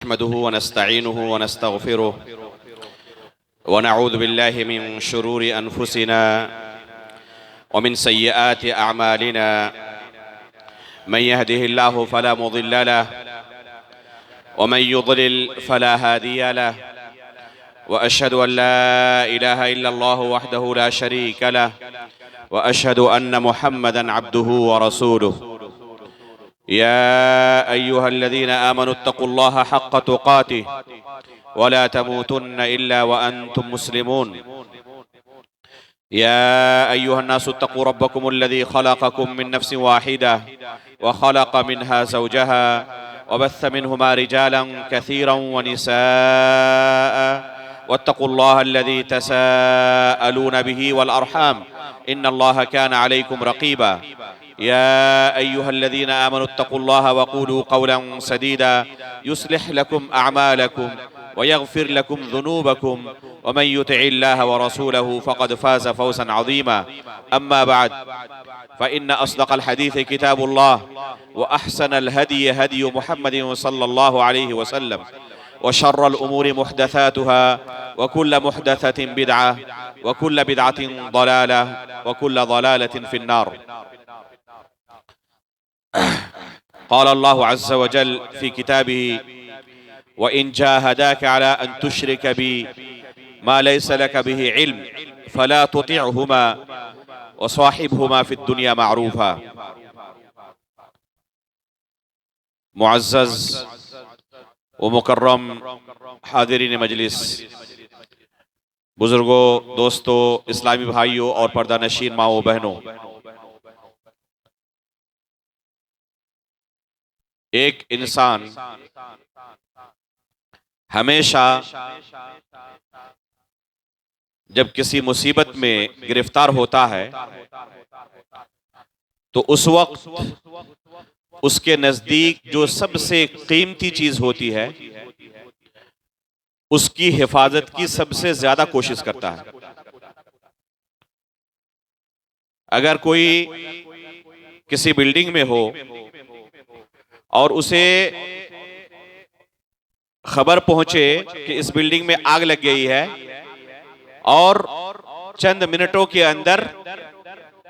नहमदुहु व नस्तईनुहु व नस्तगफिरुहु व नऊज़ु बिल्लाहि मिन शुरूरि अनफुसिना व मिन सय्यिआति अअमालिना मन यहदिहिल्लाहु फला मुदिल्ल लहु व मन युद्लिल फला हादिय लहु व अशहदु अन ला इलाहा इल्लल्लाहु वहदहु ला शरीक लहु व अशहदु अन्न मुहम्मदन अब्दुहु व रसूलुहु या अय्युहल्लज़ीना आमनुत्तक़ुल्लाह हक़्क़ तुक़ातिह वला तमूतुन्न इल्ला व अंतुम मुस्लिमून या अय्युहन्नासुत्तक़ू रब्बकुमुल्लज़ी ख़लक़कुम मिन नफ्सिन वाहिदा व ख़लक़ मिनहा ज़ौजहा व बस्स मिनहुमा रिजालन कसीरन व निसाअ वत्तक़ुल्लाहल्लज़ी तसाअलून बिही वल अर्हाम इन्नल्लाह कान अलैकुम रक़ीबा या अय्युहल्लज़ीना आमनुत्तक़ुल्लाह वक़ूलू क़ौलन सदीदा युस्लिह लकुम अअमालकुम व यग़फिर लकुम ज़ुनूबकुम व मन युतिइल्लाह व रसूलहु फ़क़द फ़ाज़ फ़ौज़न अज़ीमा अम्मा बअद फ़इन्न अस्दक़ल हदीस किताबुल्लाह व अहसनल हदी हदी मुहम्मदिन सल्लल्लाहु अलैहि वसल्लम व शर्रल उमूरि मुहदसातुहा व कुल्ल मुहदसतिन बिदअह व कुल्ल बिदअतिन ज़लालह व कुल्ल ज़लालतिन फ़िन्नार। क़ाल अल्लाहु अज़्ज़ व जल फ़ी किताबिही व इन जाहदाक अला अन तुश्रिक बी मा लैस लक बिही इल्म फला तुतिअहुमा व साहिबहुमा फ़िद दुनिया मअरूफ़ा। मुअज़्ज़ज़ व मुकर्रम हाज़िरीन मजलिस, बुजुर्गों, दोस्तों, इस्लामी भाइयों और पर्दा नशीन माओ बहनों, एक इंसान हमेशा जब किसी मुसीबत में गिरफ्तार होता है तो उस वक्त उसके नजदीक जो सबसे कीमती चीज होती है उसकी हिफाजत की सबसे ज्यादा कोशिश करता है। अगर कोई किसी बिल्डिंग में हो और उसे खबर पहुंचे कि इस बिल्डिंग में आग लग गई है और चंद मिनटों के अंदर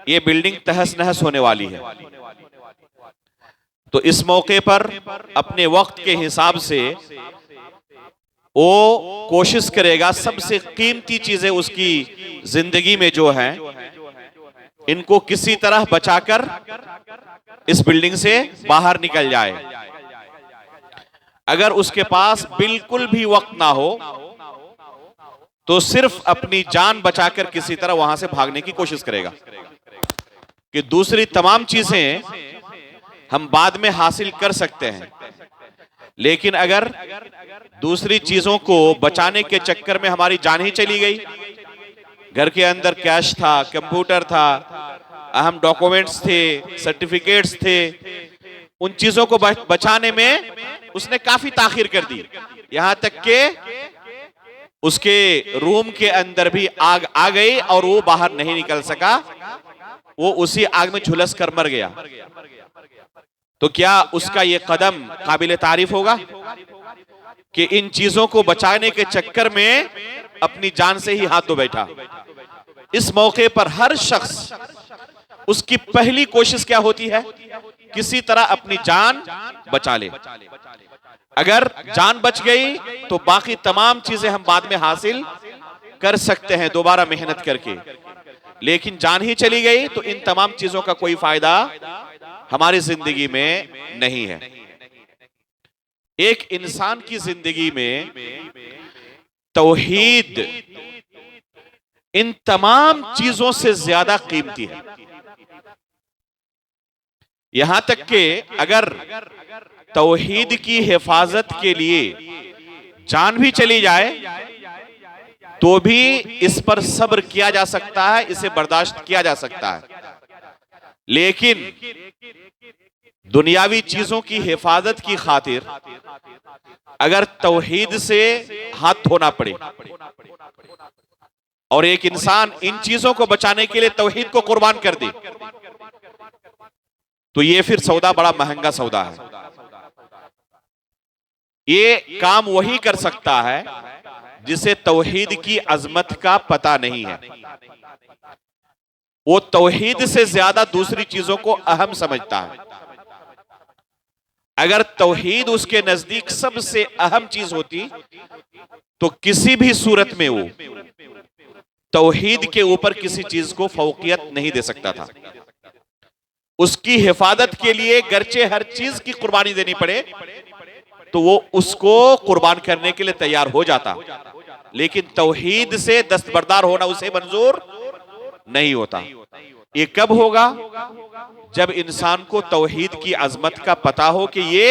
ये बिल्डिंग तहस नहस होने वाली है, तो इस मौके पर अपने वक्त के हिसाब से वो कोशिश करेगा सबसे कीमती चीजें उसकी जिंदगी में जो हैं इनको किसी तरह बचाकर इस बिल्डिंग से बाहर निकल जाए। अगर उसके पास बिल्कुल भी वक्त ना हो तो सिर्फ अपनी जान बचाकर किसी तरह वहां से भागने की कोशिश करेगा कि दूसरी तमाम चीजें हम बाद में हासिल कर सकते हैं, लेकिन अगर दूसरी चीजों को बचाने के चक्कर में हमारी जान ही चली गई, घर के अंदर कैश था, कंप्यूटर था, अहम डॉक्यूमेंट्स थे, सर्टिफिकेट्स थे, उन चीजों को बचाने में उसने काफी ताखीर कर दी, यहां तक कि उसके रूम के अंदर भी आग आ गई और वो बाहर नहीं निकल सका, वो उसी आग में झुलस कर मर गया। तो क्या उसका ये कदम काबिल तारीफ होगा कि इन चीजों को बचाने के चक्कर में अपनी जान से ही हाथ धो बैठा? इस मौके पर हर शख्स उसकी पहली कोशिश क्या होती है? किसी तरह अपनी जान बचा ले। अगर जान बच गई तो बाकी तमाम चीजें हम बाद में हासिल कर सकते हैं दोबारा मेहनत करके, लेकिन जान ही चली गई तो इन तमाम चीजों का कोई फायदा हमारी जिंदगी में नहीं है। एक इंसान की जिंदगी में तौहीद इन तमाम चीजों से ज्यादा कीमती है, यहां तक कि अगर तौहीद की हिफाजत के लिए जान भी चली जाए तो भी इस पर सब्र किया जा सकता है, इसे बर्दाश्त किया जा सकता है, लेकिन दुनियावी चीजों की हिफाजत की खातिर अगर तौहीद से हाथ धोना पड़े और एक इंसान इन चीजों को बचाने के लिए तौहीद को कुर्बान कर दे तो ये फिर सौदा बड़ा महंगा सौदा है। ये काम वही कर सकता है जिसे तौहीद की अजमत का पता नहीं है। वो तौहीद से ज्यादा दूसरी चीजों को अहम समझता है। अगर तौहीद उसके नजदीक सबसे अहम चीज होती तो किसी भी सूरत में वो तौहीद के ऊपर किसी चीज को फौकियत नहीं दे सकता था। उसकी हिफाजत के लिए गरचे हर चीज की कुर्बानी देनी पड़े तो वो उसको कुर्बान करने के लिए तैयार हो जाता, लेकिन तौहीद से दस्तबरदार होना उसे मंजूर नहीं होता। ये कब होगा? जब इंसान को तौहीद की अजमत का पता हो कि ये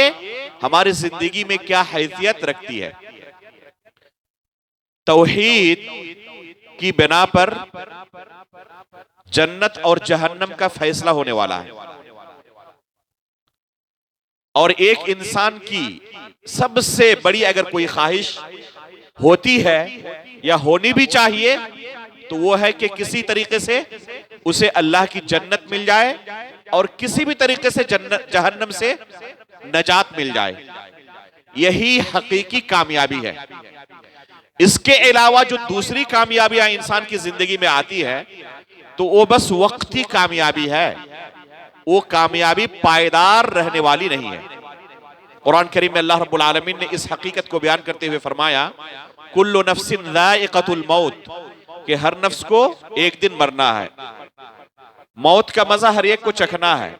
हमारी जिंदगी में क्या हैसियत रखती है। तौहीद की बिना पर जन्नत और जहन्नम का फैसला होने वाला है, और एक इंसान की सबसे बड़ी अगर कोई ख्वाहिश होती है या होनी भी चाहिए तो वो है कि किसी तरीके से उसे अल्लाह की जन्नत मिल जाए और किसी भी तरीके से जहन्नम से नजात मिल जाए। यही हकीकी कामयाबी है। इसके अलावा जो दूसरी कामयाबियां इंसान की जिंदगी में आती है तो वो बस वक्ती कामयाबी है, वो कामयाबी पायदार रहने वाली नहीं है। कुरान करीम में अल्लाह रब्बुल आलमीन ने इस हकीकत को बयान करते हुए फरमाया, कुल्लु नफ्सिन ज़ाइक़तुल मौत, कि हर नफ्स को एक दिन मरना है, मौत का मजा हर एक को चखना है।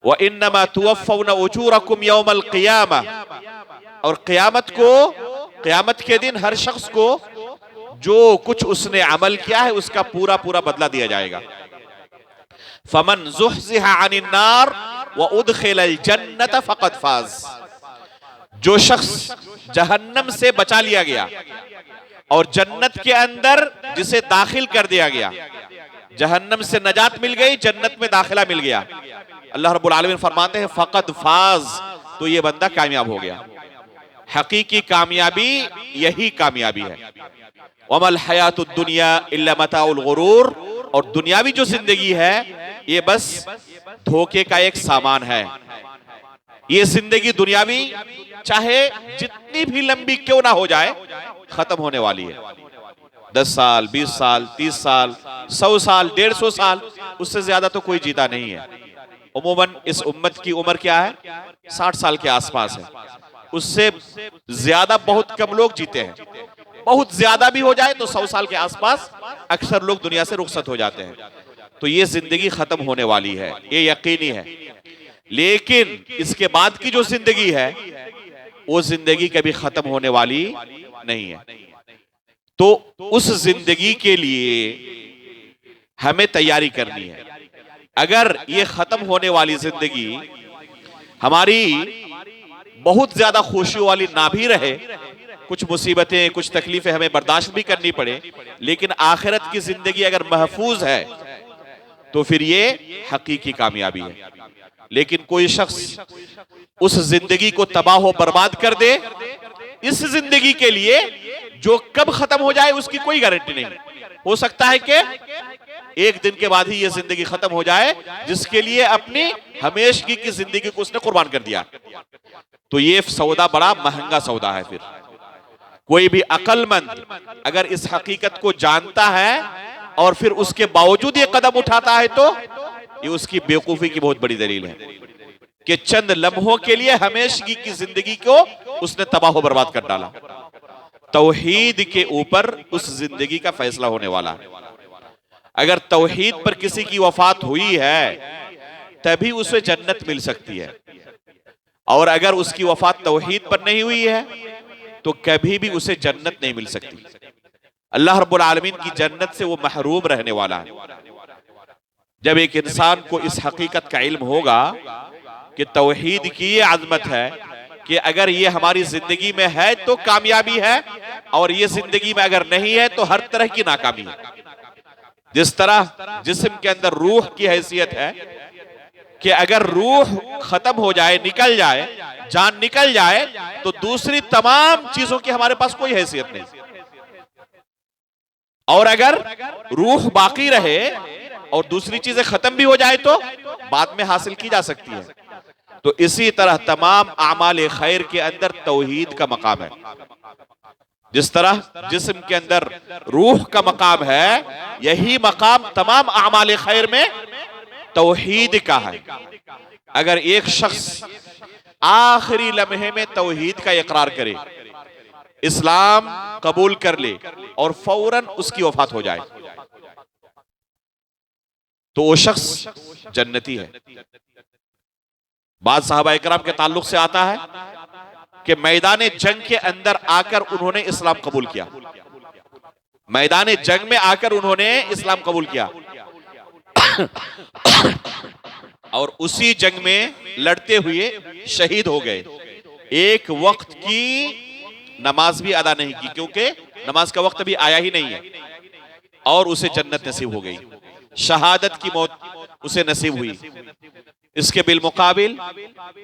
व इन्नमा तुवफ़्फ़ौना उजूरकुम यौमल क़ियामा, और क़यामत के दिन हर शख्स को जो कुछ उसने अमल किया है उसका पूरा पूरा बदला दिया जाएगा। फमन ज़ुहज़िहा अनिन नार व उदखिलल जन्नत फ़क़द फ़ाज़, जो शख्स जहन्नम से बचा लिया गया और जन्नत के अंदर जिसे दाखिल कर दिया गया, जहन्नम से नजात मिल गई, जन्नत में दाखिला मिल गया, अल्लाह रब्बुल आलमीन फरमाते हैं फ़क़द फ़ाज़, तो ये बंदा कामयाब हो गया। हकीकी कामयाबी यही कामयाबी है। वमल हयातुद दुनिया इल्ला मताउल गुरूर, और दुनियावी जो जिंदगी है ये बस धोखे का एक सामान है। ये जिंदगी दुनियावी चाहे जितनी भी लंबी क्यों ना हो जाए खत्म होने वाली है। 10 साल, 20 साल, 30 साल, 100 साल, 150 साल, उससे ज्यादा तो कोई जीता नहीं है। उमूमन इस उम्मत की उम्र क्या है? 60 साल के आसपास है। उससे ज्यादा बहुत कम लोग जीते हैं। बहुत ज्यादा भी हो जाए तो 100 साल के आसपास अक्सर लोग दुनिया से रुखसत हो जाते हैं। तो ये जिंदगी खत्म होने वाली है, ये यकीनी है। लेकिन इसके बाद की जो जिंदगी है वो जिंदगी कभी खत्म होने वाली नहीं है। तो उस जिंदगी के लिए हमें तैयारी करनी है। अगर ये खत्म होने वाली जिंदगी हमारी बहुत ज्यादा खुशी वाली ना भी रहे, कुछ मुसीबतें, कुछ तकलीफें हमें बर्दाश्त भी करनी पड़े, लेकिन आखिरत की जिंदगी अगर महफूज है तो फिर ये हकीकी कामयाबी है। लेकिन कोई शख्स उस जिंदगी को तबाह और बर्बाद कर दे इस जिंदगी के लिए जो कब खत्म हो जाए उसकी कोई गारंटी नहीं। हो सकता है कि एक दिन के बाद ही ये जिंदगी खत्म हो जाए जिसके लिए अपनी हमेशगी की जिंदगी को उसने कुर्बान कर दिया। तो ये सौदा बड़ा महंगा सौदा है। फिर कोई भी अक्लमंद अगर इस हकीकत को जानता है और फिर उसके बावजूद ये कदम उठाता है तो ये उसकी बेवकूफी की बहुत बड़ी दलील है कि चंद लम्हों के लिए हमेशगी की जिंदगी को उसने तबाह बर्बाद कर डाला। तौहीद के ऊपर उस जिंदगी का फैसला होने वाला है। अगर तौहीद पर किसी की वफात हुई है तभी उसे जन्नत मिल सकती है, और अगर उसकी वफात तौहीद पर नहीं हुई है तो कभी भी उसे जन्नत नहीं मिल सकती। अल्लाह रब्बुल आलमीन की जन्नत से वो महरूम रहने वाला है। जब एक इंसान को इस हकीकत का इल्म होगा कि तौहीद की ये अजमत है कि अगर ये हमारी जिंदगी में है तो कामयाबी है, और ये जिंदगी में अगर नहीं है तो हर तरह की नाकामी है। जिस तरह जिस्म के अंदर रूह की हैसियत है कि अगर रूह खत्म हो जाए, निकल जाए, जान निकल जाए तो दूसरी तमाम चीजों की हमारे पास कोई हैसियत नहीं, और अगर रूह बाकी रहे और दूसरी चीजें खत्म भी हो जाए तो बाद में हासिल की जा सकती है। तो इसी तरह तमाम आमाल खैर के अंदर तौहीद का मकाम है। जिस तरह जिस्म के अंदर रूह का मकाम है, यही मकाम तमाम आमाल खैर में तौहीद का है। अगर एक शख्स आखिरी लम्हे में तौहीद का इकरार करे, इस्लाम कबूल कर ले और फौरन उसकी वफात हो जाए, तो वो शख्स जन्नती है। बाद सहाबा इकराम के ताल्लुक से आता है कि मैदान जंग के अंदर आकर उन्होंने इस्लाम कबूल किया, मैदान जंग में आकर उन्होंने इस्लाम कबूल किया और उसी जंग में लड़ते हुए शहीद हो गए। एक वक्त की नमाज भी अदा नहीं की, क्योंकि नमाज का वक्त भी आया ही नहीं है, और उसे जन्नत नसीब हो गई, शहादत की मौत उसे नसीब हुई। इसके बिलमुकाबिल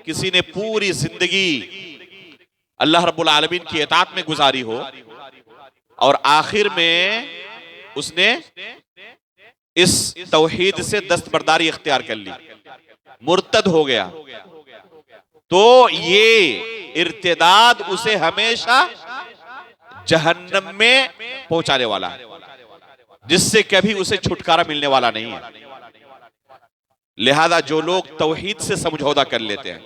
किसी ने पूरी जिंदगी अल्लाह रब्बुल आलमीन की इताअत में गुजारी हो और आखिर में उसने इस तौहीद से दस्तबरदारी इख्तियार कर ली, मुर्तद हो गया, तो ये इर्तिदाद उसे हमेशा जहन्नम में पहुंचाने वाला है, जिससे कभी उसे छुटकारा मिलने वाला नहीं है। लिहाजा जो लोग तौहीद से समझौता कर लेते हैं,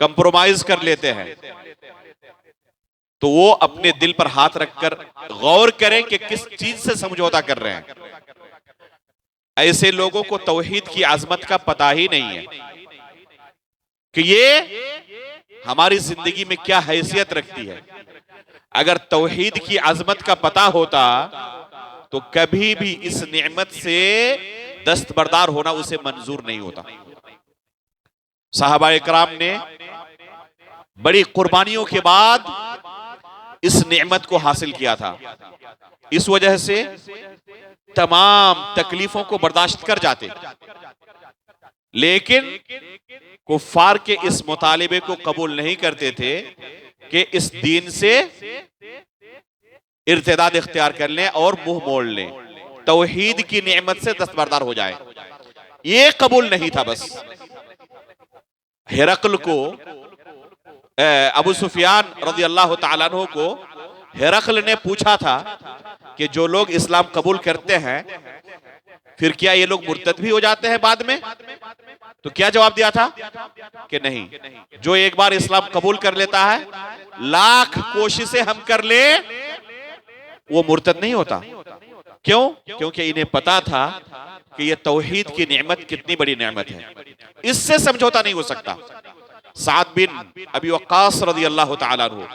कंप्रोमाइज कर लेते हैं, तो वो अपने दिल पर हाथ रखकर गौर करें कि किस चीज से समझौता कर रहे हैं। ऐसे लोगों को तौहीद की आजमत का पता ही नहीं है कि ये हमारी जिंदगी में क्या हैसियत रखती है। अगर तौहीद की आजमत का पता होता तो कभी भी इस नेमत से दस्तबरदार होना उसे मंजूर नहीं होता। सहाबा इकराम ने बड़ी कुर्बानियों के बाद इस नेमत को हासिल किया था, इस वजह से तमाम तकलीफों को बर्दाश्त कर जाते, लेकिन कुफ्फार के इस मुतालिबे को कबूल नहीं करते थे कि इस दीन से इर्तिदाद इख्तियार कर लें और मुंह मोड़ लें, तौहीद की नेमत से दस्तबरदार हो जाए। ये कबूल नहीं था। बस हिरकल को, अबू सुफियान रज़ी अल्लाह तआला अन्हु को हिरकल ने पूछा था कि जो लोग इस्लाम कबूल करते हैं फिर क्या ये लोग मुर्तद भी हो जाते हैं बाद में? तो क्या जवाब दिया था कि नहीं, जो एक बार इस्लाम कबूल कर लेता है, लाख कोशिशें हम कर ले, वो मुर्तद नहीं होता। क्यों? क्योंकि इन्हें पता था कि ये तौहीद की नेमत कितनी बड़ी नेमत है, इससे समझौता नहीं हो सकता। साद बिन अबी वक्कास रज़ी अल्लाह तआला अन्हु,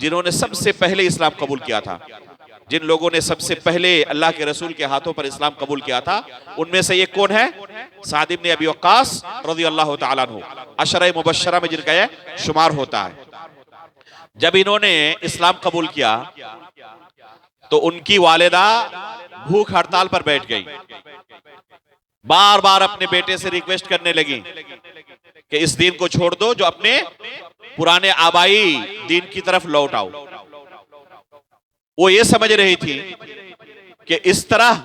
जिन्होंने सबसे पहले इस्लाम कबूल किया था, जिन लोगों ने सबसे पहले अल्लाह के रसूल के हाथों पर इस्लाम कबूल किया था, उनमें से ये कौन है? साद इब्न अबी वक्कास रज़ी अल्लाह तआला अन्हु, अशरा मुबश्शरा में जिनका यह शुमार होता है। जब इन्होंने इस्लाम कबूल किया तो उनकी वालिदा भूख हड़ताल पर बैठ गई, बार बार अपने बेटे से रिक्वेस्ट करने लगी कि इस दीन को छोड़ दो, जो अपने पुराने आबाई दीन की तरफ लौट आओ। वो ये समझ रही थी कि इस तरह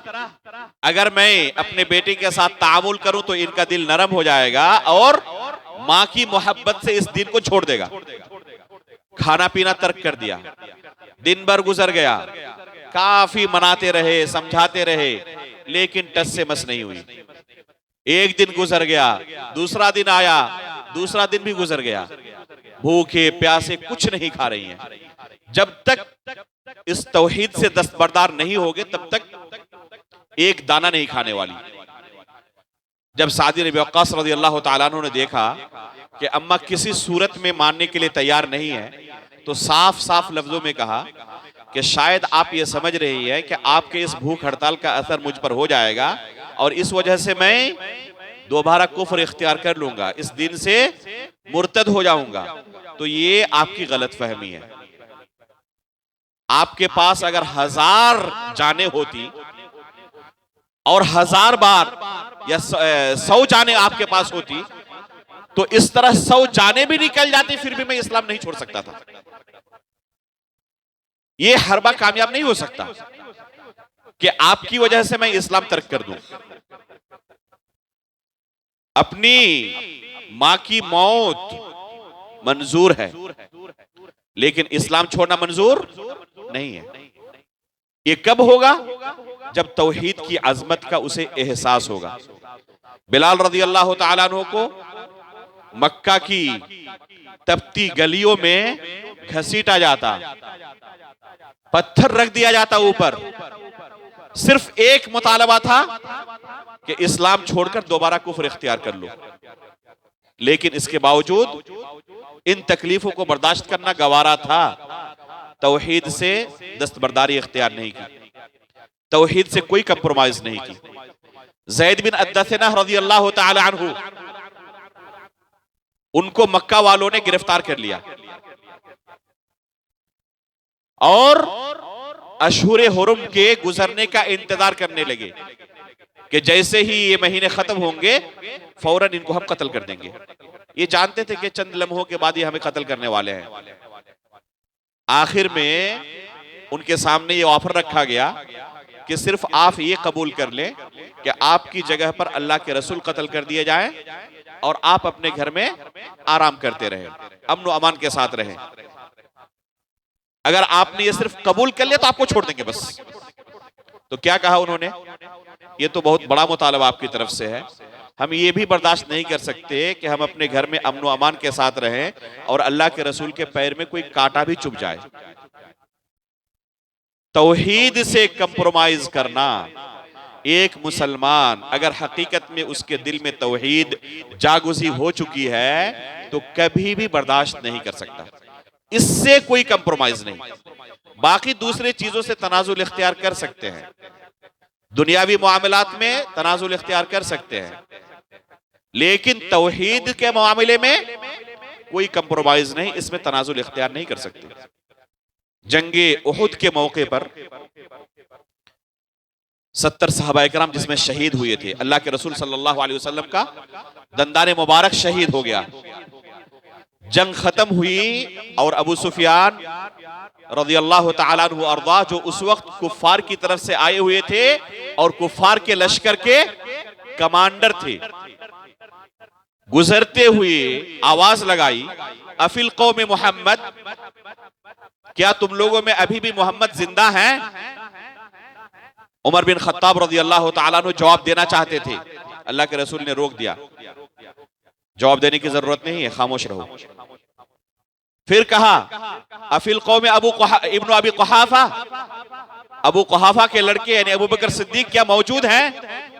अगर मैं अपने बेटे के साथ तामुल करूं तो इनका दिल नरम हो जाएगा और मां की मोहब्बत से इस दीन को छोड़ देगा। खाना पीना तर्क कर दिया, दिन भर गुजर गया, काफी मनाते रहे, समझाते रहे, लेकिन टस से मस नहीं हुई। एक दिन गुजर गया, दूसरा दिन आया, दूसरा दिन भी गुजर गया, भूखे प्यासे कुछ नहीं खा रही हैं। जब तक इस तौहीद से दस्तबरदार नहीं होगे तब तक एक दाना नहीं खाने वाली। जब साद इब्न वक्कास रज़ी अल्लाह तआला अन्हु ने देखा कि अम्मा किसी सूरत में मानने के लिए तैयार नहीं है, तो साफ साफ लफ्जों में कहा कि शायद आप ये समझ रही है कि आपके इस भूख हड़ताल का असर मुझ पर हो जाएगा और इस वजह से मैं दोबारा कुफ्र इख्तियार कर लूंगा, इस दिन से मुर्तद हो जाऊंगा। तो ये आपकी गलत फहमी है। आपके पास अगर 1000 जाने होती और 1000 बार या 100 जाने आपके पास होती तो इस तरह 100 जाने भी निकल जाती, फिर भी मैं इस्लाम नहीं छोड़ सकता था। ये हर बार कामयाब नहीं हो सकता कि आपकी वजह से मैं इस्लाम तर्क कर दूं। अपनी मां की मौत मंजूर है, लेकिन इस्लाम छोड़ना मंजूर नहीं है। ये कब होगा? जब तौहीद की अजमत का उसे एहसास होगा। बिलाल रज़ी अल्लाह तआला अन्हु को मक्का की तपती गलियों में घसीटा जाता, पत्थर रख दिया जाता ऊपर। सिर्फ एक मुतालबा था कि इस्लाम छोड़कर दोबारा कुफ्र इख्तियार कर लो, लेकिन इसके बावजूद इन तकलीफों को बर्दाश्त करना गवारा था। तौहीद से दस्तबरदारी इख्तियार नहीं की, तौहीद से कोई कंप्रोमाइज नहीं की। ज़ैद बिन अद्दसना रज़ी अल्लाह तआला अन्हु, उनको मक्का वालों ने गिरफ्तार कर लिया और अशहुरे हुरम के गुजरने का इंतजार करने लगे कि जैसे ही ये महीने खत्म होंगे फौरन इनको हम कत्ल कर देंगे। ये जानते थे कि चंद लम्हों के बाद ये हमें कत्ल करने वाले हैं। आखिर में उनके सामने ये ऑफर रखा गया कि सिर्फ आप ये कबूल कर लें कि आपकी जगह पर अल्लाह के रसूल कत्ल कर दिए जाएं और आप अपने घर में आराम करते रहें, अमन अमान के साथ रहें। अगर आपने ये सिर्फ कबूल कर लिया तो आपको छोड़ देंगे बस। तो क्या कहा उन्होंने? ये तो बहुत बड़ा मुतालबा आपकी तरफ से है, हम ये भी बर्दाश्त नहीं कर सकते कि हम अपने घर में अमन अमान के साथ रहें और अल्लाह के रसूल के पैर में कोई कांटा भी चुभ जाए। तौहीद से कंप्रोमाइज करना, एक मुसलमान अगर हकीकत में उसके दिल में तौहीद जागुज़ी हो चुकी है तो कभी भी बर्दाश्त नहीं कर सकता, इससे कोई कंप्रोमाइज नहीं। बाकी दूसरे चीजों से तनाजुल इख्तियार कर सकते हैं, दुनियावी मामलात में तनाजुल इख्तियार कर सकते हैं, लेकिन तौहीद के मामले में कोई कंप्रोमाइज नहीं, इसमें तनाजुल इख्तियार नहीं कर सकते। जंगे उहुद के मौके पर 70 सहाबाए किराम जिसमें शहीद हुए थे, अल्लाह के रसूल सल्लल्लाहु अलैहि वसल्लम का दंदाने मुबारक शहीद हो गया। जंग खत्म हुई और अबू सुफियान रज़ियल्लाहु तआला अन्हु अर्दा, जो उस वक्त कुफ्फार की तरफ से आए हुए थे और कुफ्फार के लश्कर के कमांडर थे, गुजरते हुए आवाज लगाई, अफिल कौम मोहम्मद, क्या तुम लोगों में अभी भी मोहम्मद जिंदा हैं? उमर बिन खत्ताब रज़ियल्लाहु तआला अन्हु जवाब देना चाहते थे, अल्लाह के रसूल ने रोक दिया, जवाब देने की जरूरत नहीं है, खामोश रहो। फिर कहा, अफिल कौम इब्न अबी कुहाफा, अबू कुहाफा के लड़के यानी अबू बकर सिद्दीक क्या मौजूद हैं,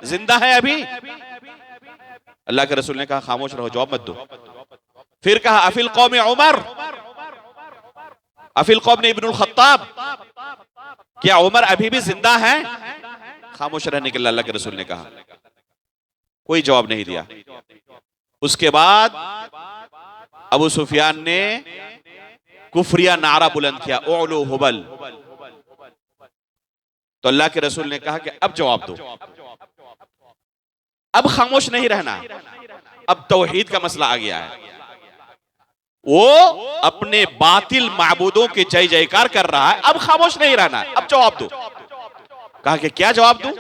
जिंदा है अभी? अल्लाह के रसूल ने कहा खामोश रहो, जवाब मत दो। फिर कहा, अफिल कौम उमर, अफिल कौम इब्नुल खत्ताब, क्या उमर अभी भी जिंदा है? खामोश रहने के लिए अल्लाह के रसूल ने कहा, कोई जवाब नहीं दिया। उसके बाद अबू सुफियान ने कुफरिया नारा बुलंद किया, ओलो हुबल। तो अल्लाह के रसूल ने कहा कि अब जवाब दो, अब खामोश नहीं रहना, अब तौहीद का मसला आ गया है। वो अपने बातिल माबूदों के जय जयकार कर रहा है, अब खामोश नहीं रहना, अब जवाब दो। कहा कि क्या जवाब दूं?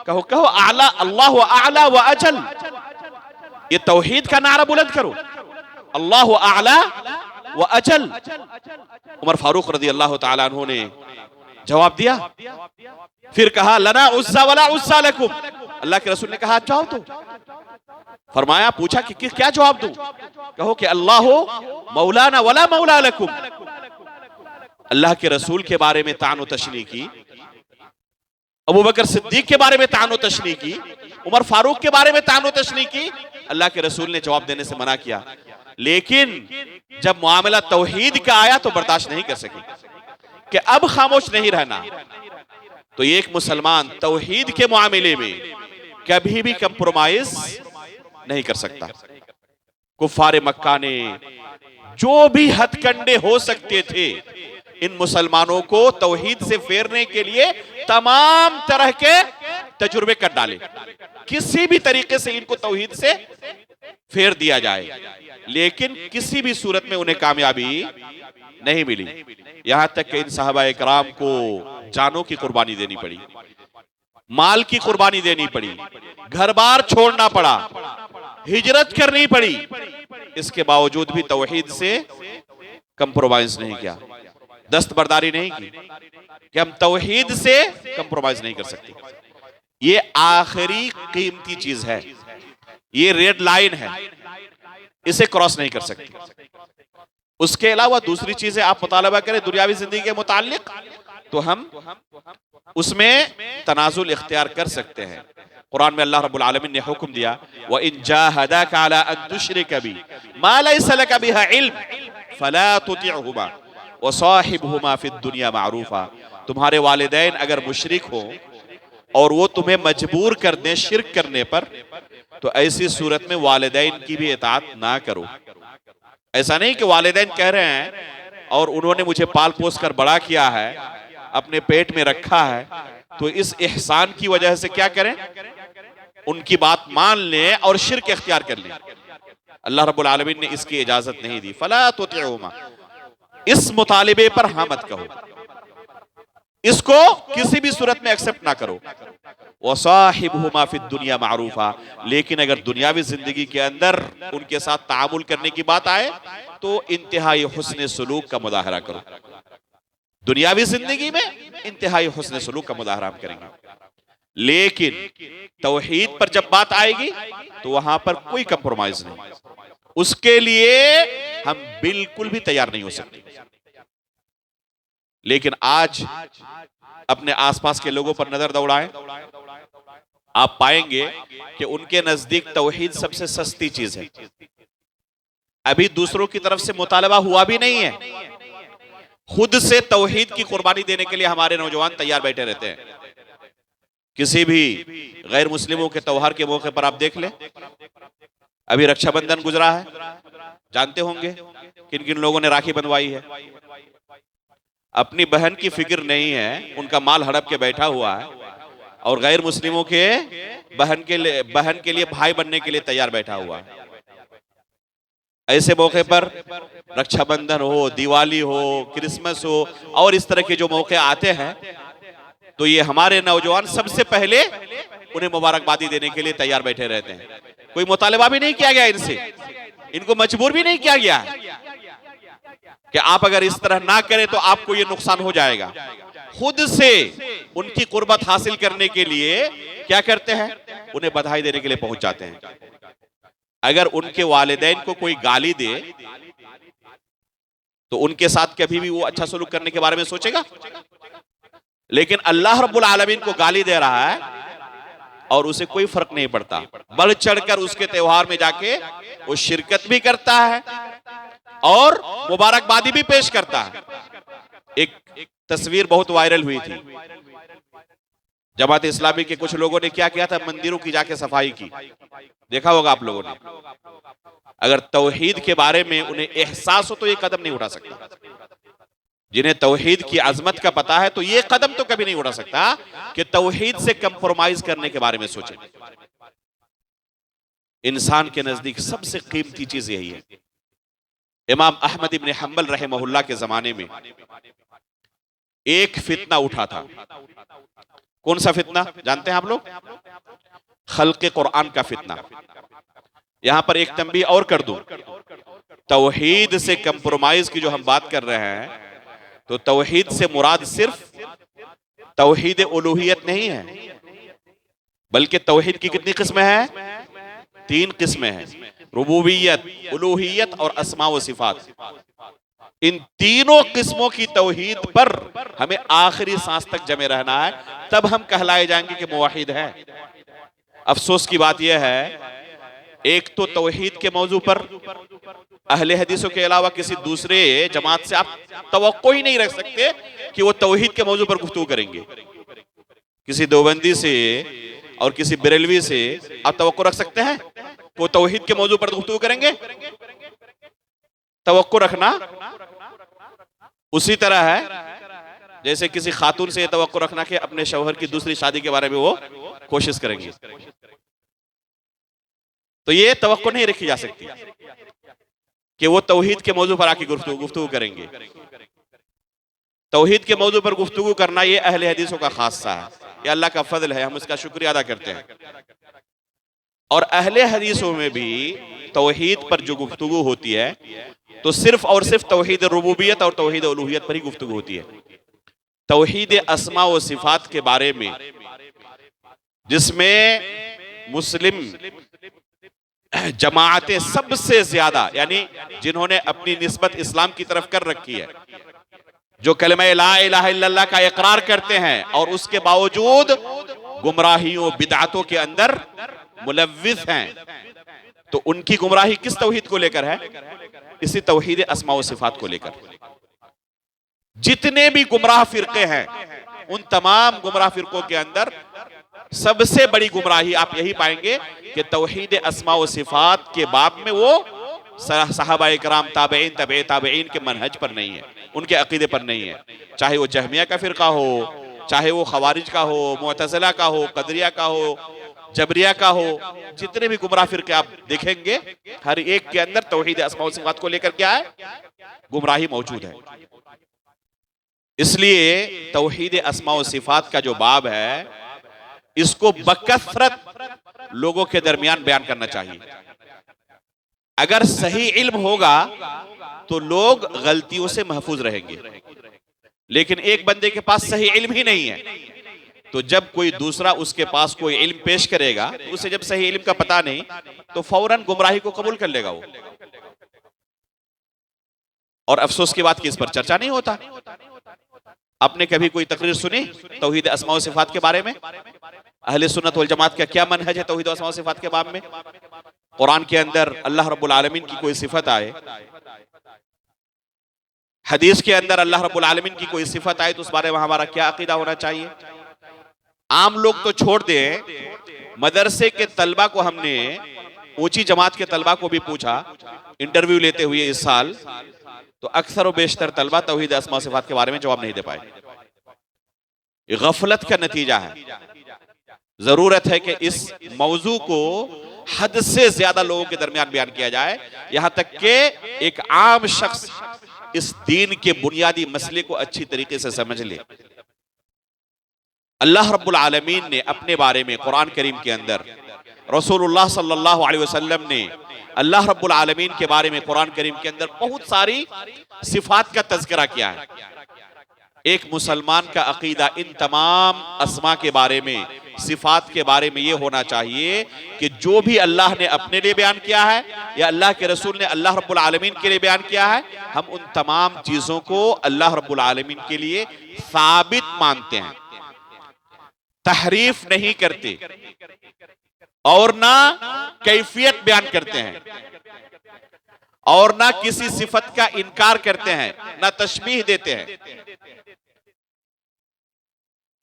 कहो कहो आला अल्लाह आला व अजल, ये तौहीद का नारा बुलंद करो, अल्लाह आला व अजल। उमर फारूक रज़ी अल्लाह तआला अन्हु ने जवाब दिया। फिर कहा, लना उस्सा वला उस्सा लकुम, अल्लाह के रसूल ने कहा जाओ तो। फरमाया, पूछा कि क्या जवाब दूं? कहो कि अल्लाह मौलाना वला मौला लकुम। अल्लाह के रसूल के बारे में तानो तशनी की, अबू बकर सिद्दीक के बारे में तानो तशनी की, उमर फारूक के बारे में तानो तशनी की। अल्लाह के रसूल ने जवाब देने से मना किया, लेकिन जब मामला तौहीद का आया तो बर्दाश्त नहीं कर सके कि अब खामोश नहीं रहना। तो एक मुसलमान तौहीद के मामले में कभी भी कंप्रोमाइज नहीं कर सकता। कुफ्फार मक्का ने जो भी हथकंडे हो सकते थे इन मुसलमानों को तौहीद से फेरने के लिए तमाम तरह के तजुर्बे कर डाले, किसी भी तरीके से इनको तौहीद से फेर दिया जाए, लेकिन किसी भी सूरत में उन्हें कामयाबी नहीं मिली। यहां तक कि इन सहाबाए किराम को जानों की कुर्बानी देनी पड़ी, माल की कुर्बानी देनी पड़ी, घर बार छोड़ना पड़ा, हिजरत करनी पड़ी, इसके बावजूद भी तौहीद से कंप्रोमाइज नहीं किया, दस्तबरदारी नहीं की कि हम तौहीद से कंप्रोमाइज नहीं कर सकते। ये आखिरी कीमती चीज है, ये रेड लाइन है, इसे क्रॉस नहीं कर सकते। उसके अलावा दूसरी चीजें आप मुतालबा करें दुनियावी जिंदगी के मुतालिक, तो हम उसमें तनाजुल इख्तियार कर सकते हैं। कुरान में अल्लाह रब्बुल आलमीन ने हुक्म दिया, व इन जाहदाका अला अन तुश्रिका बी मा लैसा लका बिहा इल्म फला तुतिअहुमा व साहिबहुमा फिद दुनिया मारूफा। तुम्हारे वालिदैन अगर मुशरिक हो और वो तुम्हें मजबूर कर दें शिर्क करने पर, तो ऐसी सूरत में वालिदैन की भी इताअत ना करो। ऐसा नहीं कि वालिदैन कह रहे हैं और उन्होंने मुझे पाल पोस कर बड़ा किया है, अपने पेट में रखा है, तो इस एहसान की वजह से क्या करें, उनकी बात मान लें और शिर्क इख्तियार कर लें। अल्लाह रब्बुल आलमीन ने इसकी इजाजत नहीं दी। फला तुतिउहुमा, इस मुतालिबे पर हाँ मत कहो, इसको किसी भी सूरत में एक्सेप्ट ना करो। वसाहिबहुमा फिद दुनिया मारूफा, लेकिन अगर दुनियावी जिंदगी के अंदर उनके साथ तामुल करने की बात आए तो इंतहाई हुस्न सलूक का मुजाहरा करो। दुनियावी जिंदगी में इंतहाई हुस्न सलूक का मुजाहरा हम करेंगे, लेकिन तौहीद पर जब बात आएगी तो वहां पर कोई कंप्रोमाइज नहीं, उसके लिए हम बिल्कुल भी तैयार नहीं हो सकते। लेकिन आज अपने आसपास के लोगों पर नजर दौड़ाएं, आप पाएंगे कि उनके नजदीक तौहीद सबसे सस्ती चीज है। अभी दूसरों की तरफ से मुतालबा हुआ भी नहीं है, खुद से तौहीद की कुर्बानी देने के लिए हमारे नौजवान तैयार बैठे रहते हैं। किसी भी गैर मुस्लिमों के त्योहार के मौके पर आप देख लें, अभी रक्षाबंधन गुजरा है, जानते होंगे किन किन लोगों ने राखी बंधवाई है। अपनी बहन की फिक्र नहीं है, उनका माल हड़प के बैठा हुआ है और गैर मुस्लिमों के बहन के लिए भाई बनने के लिए तैयार बैठा हुआ है। ऐसे मौके पर रक्षाबंधन हो, दिवाली हो, क्रिसमस हो और इस तरह के जो मौके आते हैं, तो ये हमारे नौजवान सबसे पहले उन्हें मुबारकबादी देने के लिए तैयार बैठे रहते हैं। कोई मुतालिबा भी नहीं किया गया इनसे, इनको मजबूर भी नहीं किया गया है कि आप अगर इस तरह ना करें तो आपको ये नुकसान हो जाएगा। खुद से उनकी कुर्बत हासिल करने के लिए क्या करते हैं, उन्हें बधाई देने के लिए पहुंच जाते हैं। अगर उनके वालिदैन को कोई गाली दे तो उनके साथ कभी भी वो अच्छा सलूक करने के बारे में सोचेगा? लेकिन अल्लाह रब्बुल आलमीन को गाली दे रहा है और उसे कोई फर्क नहीं पड़ता, बढ़ चढ़कर उसके त्योहार में जाके वो शिरकत भी करता है और मुबारकबादी भी पेश करता है। एक तस्वीर बहुत वायरल हुई थी, जमात इस्लामी के कुछ लोगों ने क्या किया था, मंदिरों की जाके सफाई की, देखा होगा आप लोगों ने। अगर तौहीद के बारे में उन्हें एहसास हो तो ये कदम नहीं उठा सकता। जिन्हें तौहीद की अजमत का पता है तो ये कदम तो कभी नहीं उठा सकता कि तौहीद से कंप्रोमाइज करने के बारे में सोचे। इंसान के नजदीक सबसे कीमती चीज यही है। इमाम अहमद इब्न हंबल रहमहुल्लाह के जमाने में एक फितना उठा था। कौन सा फितना जानते हैं आप लोग? खल्क़े कुरान का फितना। यहां पर एक तंबीह और कर दूं, तौहीद से कंप्रोमाइज की जो हम बात कर रहे हैं, तो तौहीद से मुराद सिर्फ तौहीद उलूहियत नहीं है, बल्कि तौहीद की कितनी किस्में हैं? 3 किस्में हैं, रुबूबियत, उलूहियत और अस्मा व सिफात। इन तीनों किस्मों की तौहीद पर हमें आखिरी सांस तक जमे रहना है, तब हम कहलाए जाएंगे कि मुवाहिद हैं। अफसोस की बात यह है, एक तो तौहीद के मौजू पर अहले हदीसों के अलावा किसी दूसरे जमात से आप तवक्को ही नहीं रख सकते कि वो तौहीद के मौजू पर गुफ्तगू करेंगे। किसी देवबंदी से और किसी बरेलवी से आप तवक्को रख सकते हैं कि वो तौहीद के मौजू पर गुफ्तगू करेंगे? तवक्को रखना उसी तरह है जैसे किसी खातून से तवक्को रखना कि अपने शौहर की दूसरी शादी के बारे में वो कोशिश करेंगे। तो ये तवक्को नहीं रखी जा सकती कि वो तौहीद के मौजू पर आके गुफ्तगू करेंगे। तौहीद के मौजू पर गुफ्तगू करना ये अहले हदीसों का खासा है, ये अल्लाह का फजल है, हम इसका शुक्रिया अदा करते हैं। और अहले हदीसों में भी तौहीद पर जो गुफ्तगू होती है तो सिर्फ और सिर्फ तौहीद रुबूबियत और तौहीद उलूहियत पर ही गुफ्तगू होती है। तौहीद अस्मा व सिफात के बारे में, जिसमें मुस्लिम जमाअतें सबसे ज्यादा, यानी जिन्होंने अपनी निस्बत इस्लाम की तरफ कर रखी है, जो कलमा ला इलाहा इल्लल्लाह का इकरार करते हैं और उसके बावजूद गुमराहियों बिदअतों के अंदर मुलव्विस हैं, तो उनकी गुमराही किस तौहीद को लेकर है? इसी तौहीद अस्मा व सिफात को लेकर। जितने भी गुमराह फिरके हैं, उन तमाम गुमराह फिरकों के अंदर सबसे बड़ी गुमराही आप यही पाएंगे कि तौहीद अस्मा व सिफात के बाब में वो सहाबा इकराम, ताबईन, तबे ताबईन के मनहज पर नहीं है, उनके अकीदे पर नहीं है। चाहे वो जहमिया का फिरका हो, चाहे वो खवारिज का हो, मुअतज़िला का हो, कदरिया का हो, जबरिया का हो, जितने भी गुमराह फिरके आप देखेंगे, हर एक के अंदर तौहीद अस्मा व सिफात को लेकर क्या है? गुमराही मौजूद है। इसलिए तौहीद अस्मा व सिफात का जो बाब है, इसको बकसरत लोगों के दरमियान बयान करना चाहिए। अगर सही इल्म होगा तो लोग गलतियों से महफूज रहेंगे, लेकिन एक बंदे के पास सही इल्म ही नहीं है, तो जब कोई दूसरा उसके पास कोई इल्म पेश करेगा, तो उसे जब सही इल्म का पता नहीं, तो फौरन गुमराही को कबूल कर लेगा वो। और अफसोस की बात कि इस पर चर्चा नहीं होता। आपने कभी कोई तकरीर सुनी तौहीद अस्मा व सिफात के बारे में? अहले सुन्नत वल जमात का क्या मनहज है तौहीद अस्मा व सिफात के बारे में? कुरान के अंदर अल्लाह रब्बुल आलमीन की कोई सिफत आए, हदीस के अंदर अल्लाह रब्बुल आलमीन की कोई सिफत आए, तो उस बारे में हमारा क्या अकीदा होना चाहिए? आम लोग तो छोड़ दें, मदरसे के तलबा को हमने, ऊंची जमात के तलबा को भी पूछा इंटरव्यू लेते हुए इस साल, तो अक्सर और बेशतर तलबा तौहीद अस्मा व सिफात के बारे में जवाब नहीं दे पाए। ये गफलत का नतीजा है। जरूरत है कि इस मौजू को हद से ज्यादा लोगों के दरमियान बयान किया जाए, यहां तक कि एक आम शख्स इस दीन के बुनियादी मसले को अच्छी तरीके से समझ ले। अल्लाह रब्बुल आलमीन ने अपने बारे में कुरान करीम के अंदर, रसूलुल्लाह सल्लल्लाहु अलैहि वसल्लम ने अल्लाह रब्बुल आलमीन के बारे में कुरान करीम के अंदर बहुत सारी सिफात का तज़किरा किया है। एक मुसलमान का अकीदा इन तमाम अस्मा के बारे में, सिफात के बारे में ये होना चाहिए कि जो भी अल्लाह ने अपने लिए बयान किया है या अल्लाह के रसूल ने अल्लाह रब्बुल आलमीन के लिए बयान किया है, हम उन तमाम चीजों को अल्लाह रब्बुल आलमीन के लिए साबित मानते हैं, तहरीफ नहीं करते और ना कैफियत बयान करते हैं और ना किसी सिफत का इनकार करते हैं, ना तशबीह देते हैं।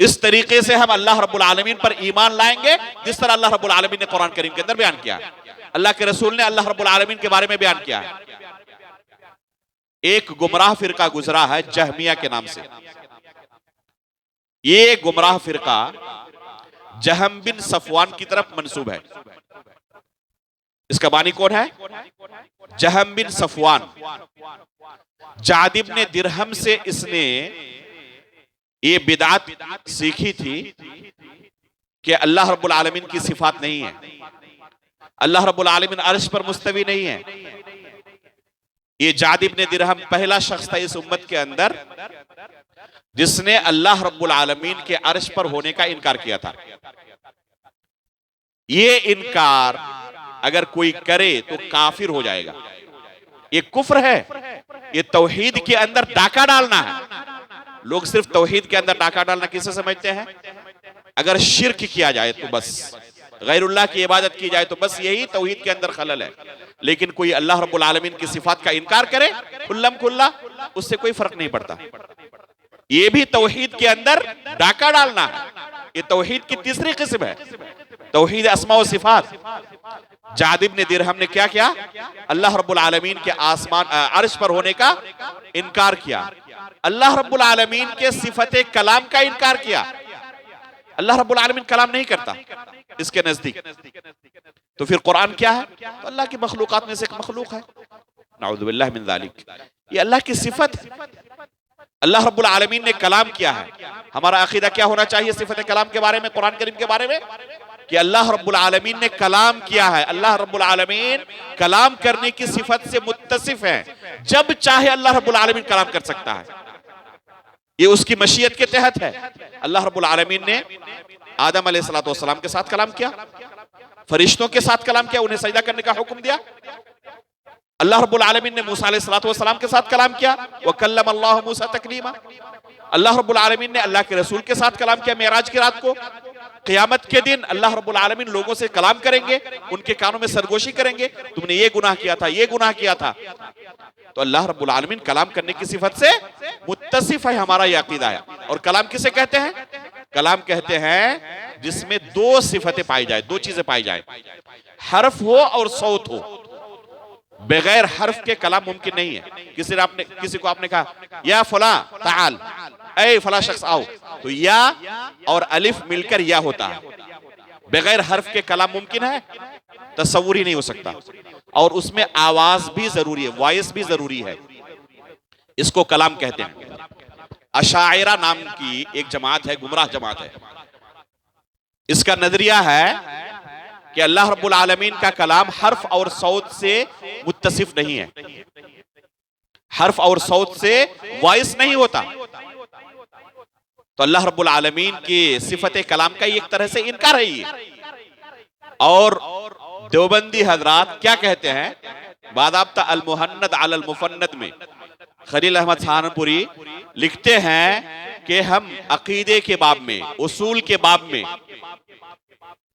इस तरीके से हम अल्लाह रब्बुल आलमीन पर ईमान लाएंगे जिस तरह अल्लाह रब्बुल आलमीन ने कुरान करीम के अंदर बयान किया है, अल्लाह के रसूल ने अल्लाह रब्बुल आलमीन के बारे में बयान किया है। एक गुमराह फिरका गुजरा है जहमिया के नाम से। ये गुमराह फिरका जहम बिन सफवान की तरफ मंसूब है। इसका बानी कौन है? जहम बिन सफवान। जाद इब्न दिरहम से इसने ये बिदात सीखी थी कि अल्लाह रब्बुल आलमीन की सिफात नहीं है, अल्लाह रब्बुल आलमीन अर्श पर मुस्तवी नहीं है। ये जाद इब्न दिरहम पहला शख्स था इस उम्मत के अंदर जिसने अल्लाह रब्बुल आलमीन के अर्श पर होने का इनकार किया था। ये इनकार अगर कोई करे तो काफिर हो जाएगा। ये कुफ्र है, ये तौहीद के अंदर डाका डालना है। लोग सिर्फ तौहीद के अंदर डाका डालना किसे समझते हैं? अगर शिर्क किया जाए तो बस, गैरुल्लाह की इबादत की जाए तो बस यही तौहीद के अंदर खलल है। लेकिन कोई अल्लाह रब्बुल आलमीन की सिफात का इनकार करे खुल्लम खुल्ला, उससे कोई फर्क नहीं पड़ता। ये भी तौहीद के अंदर डाका डालना है। ये तौहीद की तीसरी किस्म है, तौहीद अस्मा व सिफात। जाद इब्न दिरहम ने क्या किया? अल्लाह रब्बुल आलमीन के आसमान अर्श पर होने का इनकार किया, अल्लाह रब्बुल आलमीन के सिफत कलाम का इनकार किया। अल्लाह रब्बुल आलमीन कलाम नहीं करता इसके नजदीक, तो फिर कुरान क्या है? तो अल्लाह की मखलूकात में से एक मखलूक है, नऊज़ु बिल्लाहि मिन ज़ालिक। ये अल्लाह की सिफत है। अल्लाह रब्बुल आलमीन ने कलाम किया है। हमारा अकीदा क्या होना चाहिए सिफत कलाम के बारे में, कुरान करीम के बारे में? कि अल्लाह रब्बुल आलमीन ने कलाम किया है। अल्लाह रब्बुल आलमीन कलाम करने की सिफत से मुत्तसिफ है। जब चाहे अल्लाह रब्बुल आलमीन कलाम कर सकता है, ये उसकी मशीयत के तहत है। अल्लाह रब्बुल आलमीन ने आदम अलैहिस्सलाम के साथ कलाम किया, फरिश्तों के साथ कलाम किया, उन्हें सजदा करने का हुक्म दिया। अल्लाह रब्बुल आलमीन ने मूसा अलैहिस्सलाम के साथ कलाम किया, व कल्लम अल्लाह मूसा तकलीमा। अल्लाह रब्बुल आलमीन ने अल्लाह के रसूल के साथ कलाम किया मेराज की रात को। क़यामत के दिन अल्लाह रब्बुल आलमीन लोगों से कलाम करेंगे, उनके कानों में सरगोशी करेंगे, तुमने ये गुनाह किया था, ये गुनाह किया था। तो अल्लाह रब्बुल आलमीन कलाम करने की सिफत से मुत्तसिफ है, हमारा यह अकीदा है। और कलाम किसे कहते हैं? कलाम कहते हैं जिसमें दो सिफतें पाई जाए, दो चीजें पाई जाए, हर्फ हो और सौत हो। बगैर हर्फ के कलाम मुमकिन नहीं है। किसी को आपने कहा या फला ताल, ऐ फला शख्स आओ, तो या और अलिफ मिलकर या होता है। बगैर हर्फ के कलाम मुमकिन है? तस्वुर ही नहीं हो सकता। और उसमें आवाज भी जरूरी है, वॉइस भी जरूरी है। इसको कलाम कहते हैं। अशाइरा नाम की एक जमात है, गुमराह जमात है। इसका नजरिया है कि अल्लाह रब्बुल आलमीन का कलाम हर्फ और सौत से मुत्तसिफ नहीं है, हर्फ और सौत से वॉइस नहीं होता। तो अल्लाह रब्बुल आलमीन की सिफत कलाम का एक तरह से इनकार है ये। और देवबंदी हजरात क्या कहते हैं? बादाब्ता अल मुहन्नद अल मुफन्नद में खलील अहमद सहारनपुरी लिखते हैं कि हम अकीदे के बाब में, उसूल के बाब में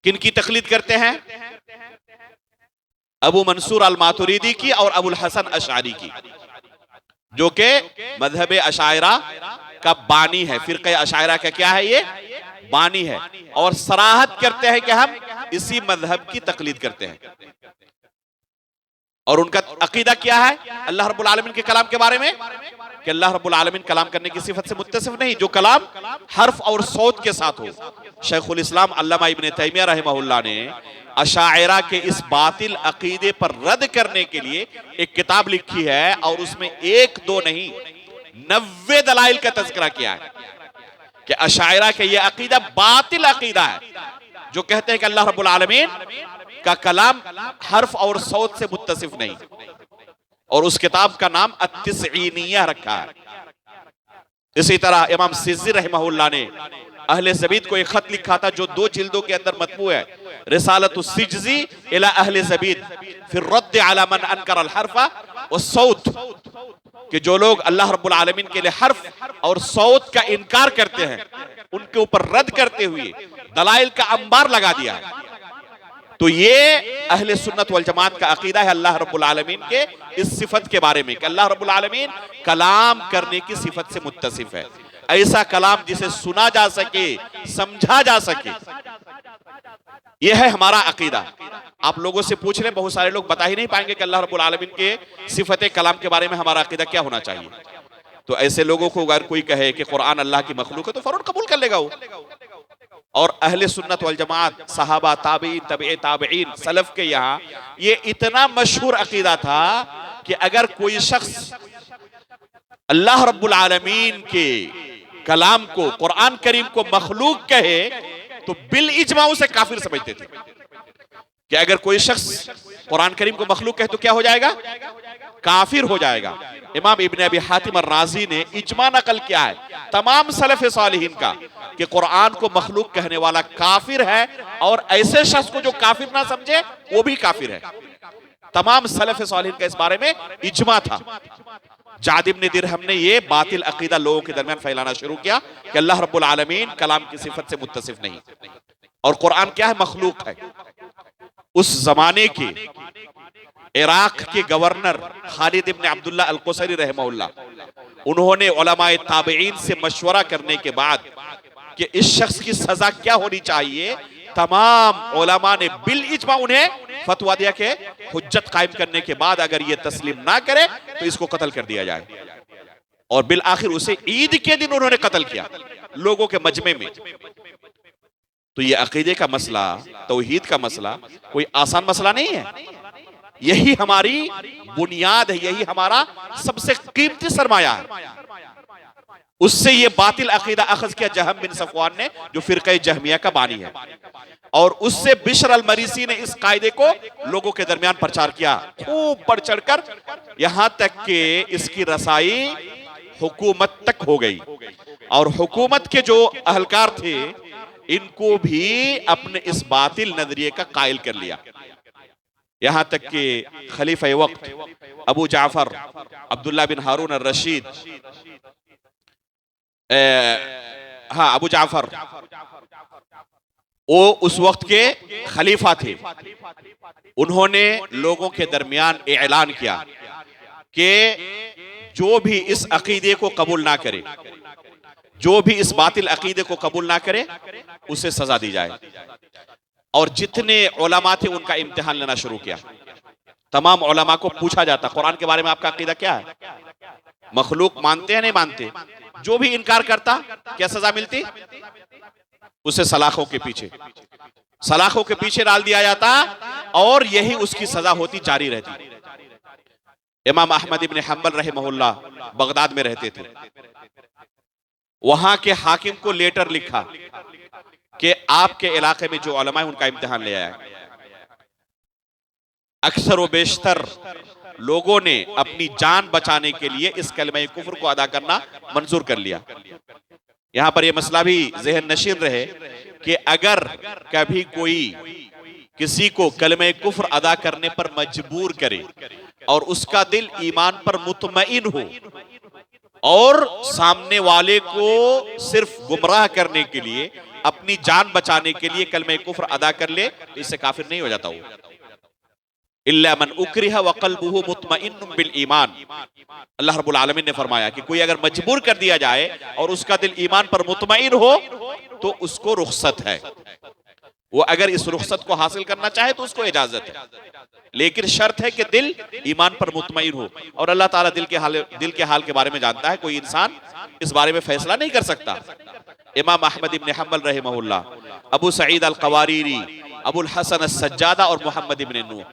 किन की तकलीद करते हैं? अबू मंसूर अल मातुरीदी की और अबुल हसन अशआरी की, जो के मजहब अशायरा का बानी है। फिरक़े अशायरा का क्या है? ये बानी है। और सराहत करते हैं कि हम इसी मजहब की तकलीद करते हैं। और उनका अकीदा क्या है अल्लाह रब्बुल आलमीन के कलाम के बारे में? कि अल्लाह रब्बुल आलमीन कलाम करने की सिफत से मुत्तसिफ नहीं, जो कलाम हर्फ और सौत के साथ हो। शेखुल इस्लाम अल्लामा इब्ने तैमिया रहमहुल्लाह ने अशाइरा के इस बातिल अकीदे पर रद्द करने के लिए एक किताब लिखी है, और उसमें एक दो नहीं 90 दलाइल का तज़किरा किया है कि अशाइरा के ये अकीदा बातिल अकीदा है, जो कहते हैं कि अल्लाह रब्बुल आलमीन का कलाम हर्फ और सौत से मुत्तसिफ नहीं। और उस किताब का नाम अत्तिस्ईनिया रखा है। इसी तरह इमाम सिज्जी रहमहुल्लाह ने अहले ज़बीद को एक खत लिखा था, जो 2 जिल्दों के अंदर मतबू है, रिसालतुस सिज्जी इला अहले ज़बीद फिर रद्द अला मन अनकर अल हर्फा वस्सौत, कि जो लोग अल्लाह रब्बुल आलमीन के लिए हर्फ और सौत का इनकार करते हैं, उनके ऊपर रद्द करते हुए दलाइल का अंबार लगा दिया है। तो ये अहले सुन्नत वल जमात का अकीदा है अल्लाह रब्बुल आलमीन के इस सिफत के बारे में कि अल्लाह रब्बुल आलमीन कलाम करने की सिफत से मुत्तसिफ है। ऐसा कलाम जिसे सुना जा सके, समझा जा सके, यह है हमारा अकीदा। आप लोगों से पूछ लें, बहुत सारे लोग बता ही नहीं पाएंगे कि अल्लाह रब्बुल आलमीन के सिफत कलाम के बारे में हमारा अकीदा क्या होना चाहिए। तो ऐसे लोगों को अगर कोई कहे कि कुरान अल्लाह की मखलूक है, तो फौरन कबूल कर लेगा वो। और अहले सुन्नत वल जमात, सहाबा, ताबईन, तबे ताबईन, सलफ के यहाँ ये इतना मशहूर अकीदा था कि अगर कोई शख्स अल्लाह रब्बुल आलमीन के कलाम को, कुरान करीम को मखलूक कहे, तो बिल इजमा उसे काफिर समझते थे। कि अगर कोई शख्स कुरान करीम को मखलूक कहे तो क्या हो जाएगा? काफिर हो जाएगा। इमाम इब्ने अबी हातिम अर्राज़ी ने इजमा नकल किया है तमाम सलफ़े सालिहीन का कि कुरान को मखलूक कहने वाला काफिर है, और ऐसे शख्स को जो काफिर ना समझे वो भी काफिर है। तमाम सलफ़े सालिहीन का इस बारे में इजमा था। जाद इब्न दिरहम ने ये बातिल अकीदा लोगों के दरमियान फैलाना शुरू किया कि अल्लाह रब्बुल आलमीन कलाम की सिफत से मुत्तसिफ नहीं, और कुरान क्या है? मखलूक है। उस जमाने के इराक के गवर्नर खालिद इब्न अब्दुल्ला अल क़ुसरी रहमहुल्लाह, उन्होंने उलमाए ताबईन से मशवरा करने के बाद कि इस शख्स की सजा क्या होनी चाहिए, तमाम उलमा ने बिल इजमा उन्हें फतवा दिया कि हुज्जत कायम करने के बाद अगर ये तस्लीम ना करे तो इसको कत्ल कर दिया जाए। और बिल आखिर उसे ईद के दिन उन्होंने कत्ल किया लोगों के मजमे में। तो ये अकीदे का मसला, तौहीद का मसला कोई आसान मसला नहीं है। यही हमारी बुनियाद है, यही हमारा सबसे कीमती सरमाया है। उससे ये बातिल अकीदा अखज किया जहम बिन सफवान ने, जो फिरक़े जहमिया का बानी है, और उससे बिशर अल मरीसी ने इस कायदे को लोगों के दरमियान प्रचार किया खूब बढ़ चढ़कर, यहां तक कि इसकी रसाई हुकूमत तक हो गई। और हुकूमत के जो अहलकार थे इनको भी अपने इस बातिल नजरिए का कायल कर लिया। यहां तक कि खलीफा वक्त अबू जाफर अब्दुल्ला बिन हारून अल रशीद, हाँ अबू जाफर, वो उस वक्त के खलीफा थे। उन्होंने लोगों के दरमियान ऐलान किया कि जो भी इस अकीदे को कबूल ना करे, जो भी इस बातिल अकीदे को कबूल ना करे, उसे सजा दी जाए। और जितने उलमा थे उनका इम्तिहान लेना शुरू किया। तमाम उलमा को पूछा जाता, कुरान के बारे में आपका अकीदा क्या है, मखलूक मानते हैं नहीं मानते? जो भी इनकार करता क्या सजा मिलती? उसे सलाखों के पीछे डाल दिया जाता और यही उसकी सजा होती, जारी रहती। इमाम अहमद इब्न हंबल रहमहुल्लाह बगदाद में रहते थे। वहां के हाकिम को लेटर लिखा कि आपके इलाके में जो उलमा है उनका इम्तिहान ले आया। अक्सर व बेशतर लोगों ने अपनी जान बचाने के लिए इस कलमे कुफ्र को अदा करना मंजूर कर लिया। यहां पर यह मसला भी ज़हन नशीन रहे कि अगर कभी कोई किसी को कलमे कुफ्र अदा करने पर मजबूर करे और उसका दिल ईमान पर मुतमईन हो और सामने वाले को सिर्फ गुमराह करने के लिए, अपनी जान बचाने के लिए कलमे कुफ्र अदा कर ले, तो इससे काफिर नहीं हो जाता वो। इल्ला मन उक्रिहा व क़ल्बुहु मुतमइन्नुन बिल ईमान। अल्लाह रब्बुल आलमीन ने फरमाया कि कोई अगर मजबूर कर दिया जाए और उसका दिल ईमान पर मुतमईन हो तो उसको रुखसत है। वो अगर इस रुखसत को हासिल करना चाहे तो उसको इजाजत है, लेकिन शर्त है कि दिल ईमान पर मुतमईन हो। और अल्लाह ताला दिल के हाल के बारे में जानता है, कोई इंसान इस बारे में फैसला नहीं कर सकता। इमाम अहमद इब्न हंबल रहमहुल्लाह, अबू सईद अल क़वारीरी, अबुल हसन अस-सज्जादा और मोहम्मद इब्न नूह,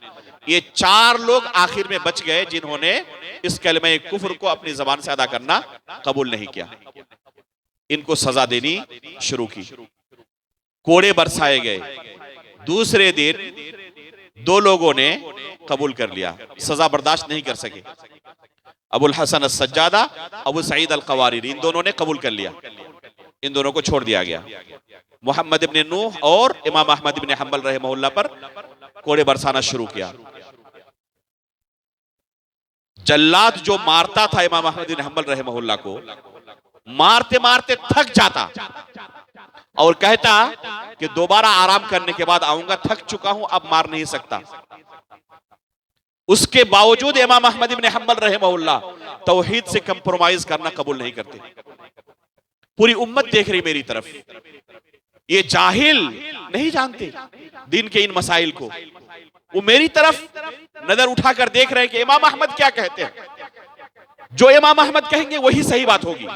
ये चार लोग आखिर में बच गए जिन्होंने इस कलमे कुफ्र को अपनी जबान से अदा करना कबूल नहीं किया। इनको सजा देनी शुरू की, कोड़े बरसाए गए। दूसरे दिन दो लोगों ने कबूल कर लिया, सजा बर्दाश्त नहीं कर सके। अबुल हसन अस-सज्जादा, अबू सईद अल क़वारीरी, इन दोनों ने कबूल कर लिया, इन दोनों को छोड़ दिया गया। मोहम्मद इब्न नूह और इमाम अहमद इब्न हंबल रहमहुल्लाह पर कोड़े बरसाना शुरू किया। जल्लाद जो मारता था इमाम अहमद इब्न हंबल रहमहुल्लाह को, मारते मारते थक जाता और कहता कि दोबारा आराम करने के बाद आऊंगा, थक चुका हूं, अब मार नहीं सकता। उसके बावजूद इमाम अहमद इब्न हंबल रहमहुल्लाह तौहीद से कंप्रोमाइज करना कबूल नहीं करते। पूरी उम्मत देख रही मेरी तरफ, ये जाहिल नहीं जानते दीन के इन मसाइल को, वो मेरी तरफ नजर उठाकर देख रहे हैं कि इमाम अहमद क्या कहते हैं। जो इमाम अहमद कहेंगे वही सही बात होगी,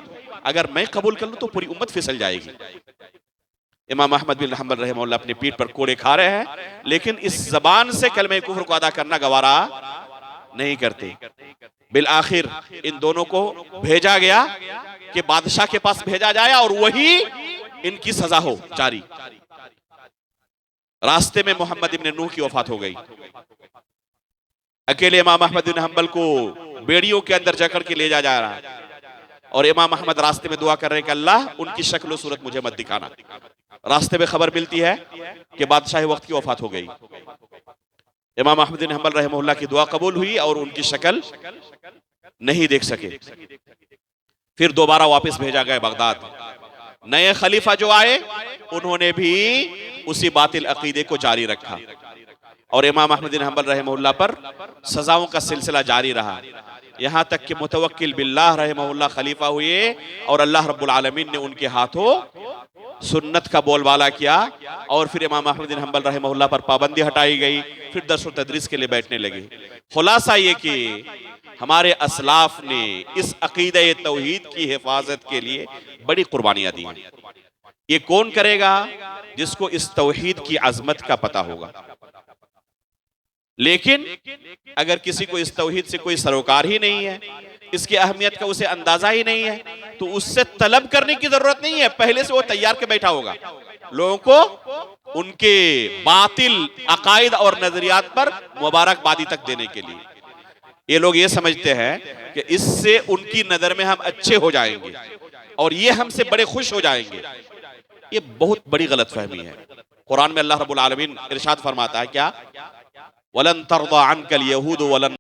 अगर मैं कबूल कर लूं तो पूरी उम्मत फिसल जाएगी। इमाम अहमद बिन हंबल रहमहुल्लाह अपनी पीठ पर कोड़े खा रहे हैं, लेकिन इस जबान से कलमे कुफ्र को अदा करना गवारा नहीं करते। बिल आखिर इन दोनों को भेजा गया कि बादशाह के पास भेजा जाए और वही इनकी सजा हो जारी। रास्ते में मोहम्मद इब्न नूह की वफात हो गई। अकेले इमाम अहमद बिन हंबल को बेड़ियों के अंदर जकड़ के ले जा रहा है और इमाम अहमद रास्ते में दुआ कर रहे हैं कि अल्लाह उनकी शक्ल सूरत मुझे मत दिखाना। रास्ते में खबर मिलती है कि बादशाह वक्त की वफात हो गई। इमाम अहमद बिन हंबल रहमहुल्लाह की दुआ कबूल हुई और उनकी शक्ल नहीं देख सके। फिर दोबारा वापस भेजा गया बगदाद। नए खलीफा जो आए उन्होंने भी उसी बातिल अकीदे को जारी रखा और इमाम अहमद बिन हंबल रहमहुल्लाह पर सजाओं का सिलसिला जारी रहा, यहां तक कि मुतवक्किल बिल्लाह रहमहुल्लाह खलीफा हुए और अल्लाह रब्बुल आलमीन ने उनके हाथों सुन्नत का बोलबाला किया। और फिर इमाम अहमद बिन हंबल रहमहुल्लाह पर पाबंदी हटाई गई, फिर दर्स व तदरीस के लिए बैठने लगे। खुलासा ये कि हमारे असलाफ ने इस अकीदे तौहीद की हिफाजत के लिए बड़ी कुर्बानियां दी हैं। ये कौन करेगा? जिसको इस तौहीद की अजमत का पता होगा। लेकिन अगर किसी को इस तौहीद से कोई सरोकार ही नहीं है, इसकी अहमियत का उसे अंदाजा ही नहीं है, तो उससे तलब करने की जरूरत नहीं है, पहले से वो तैयार के बैठा होगा लोगों को उनके बातिल अकायद और नजरियात पर मुबारकबादी तक देने के लिए। ये लोग ये समझते हैं कि इससे उनकी नजर में हम अच्छे हो जाएंगे और ये हमसे बड़े खुश हो जाएंगे। ये बहुत बड़ी गलतफहमी है। कुरान में अल्लाह रब्बुल आलमीन इरशाद फरमाता है क्या, वलन तरदा अनकल यहूद वलन